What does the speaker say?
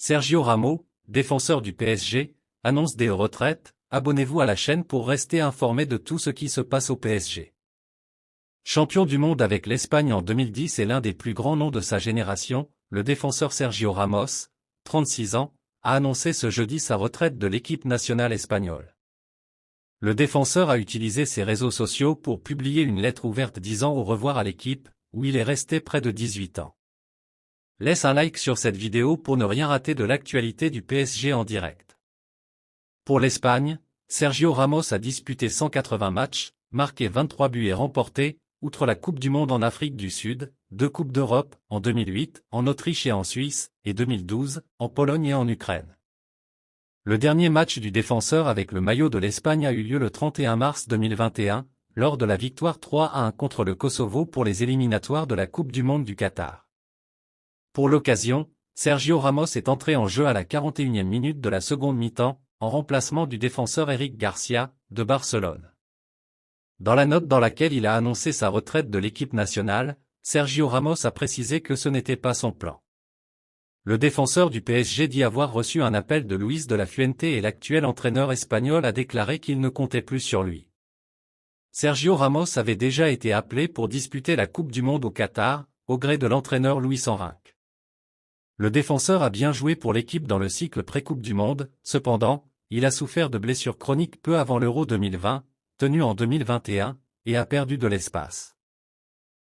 Sergio Ramos, défenseur du PSG, annonce des retraites. Abonnez-vous à la chaîne pour rester informé de tout ce qui se passe au PSG. Champion du monde avec l'Espagne en 2010 et l'un des plus grands noms de sa génération, le défenseur Sergio Ramos, 36 ans, a annoncé ce jeudi sa retraite de l'équipe nationale espagnole. Le défenseur a utilisé ses réseaux sociaux pour publier une lettre ouverte disant au revoir à l'équipe, où il est resté près de 18 ans. Laisse un like sur cette vidéo pour ne rien rater de l'actualité du PSG en direct. Pour l'Espagne, Sergio Ramos a disputé 180 matchs, marqué 23 buts et remporté, outre la Coupe du Monde en Afrique du Sud, 2 Coupes d'Europe, en 2008, en Autriche et en Suisse, et 2012, en Pologne et en Ukraine. Le dernier match du défenseur avec le maillot de l'Espagne a eu lieu le 31 mars 2021, lors de la victoire 3-1 contre le Kosovo pour les éliminatoires de la Coupe du Monde du Qatar. Pour l'occasion, Sergio Ramos est entré en jeu à la 41e minute de la seconde mi-temps, en remplacement du défenseur Eric Garcia, de Barcelone. Dans la note dans laquelle il a annoncé sa retraite de l'équipe nationale, Sergio Ramos a précisé que ce n'était pas son plan. Le défenseur du PSG dit avoir reçu un appel de Luis de la Fuente et l'actuel entraîneur espagnol a déclaré qu'il ne comptait plus sur lui. Sergio Ramos avait déjà été appelé pour disputer la Coupe du Monde au Qatar, au gré de l'entraîneur Luis Enrique. Le défenseur a bien joué pour l'équipe dans le cycle pré-Coupe du Monde, cependant, il a souffert de blessures chroniques peu avant l'Euro 2020, tenu en 2021, et a perdu de l'espace.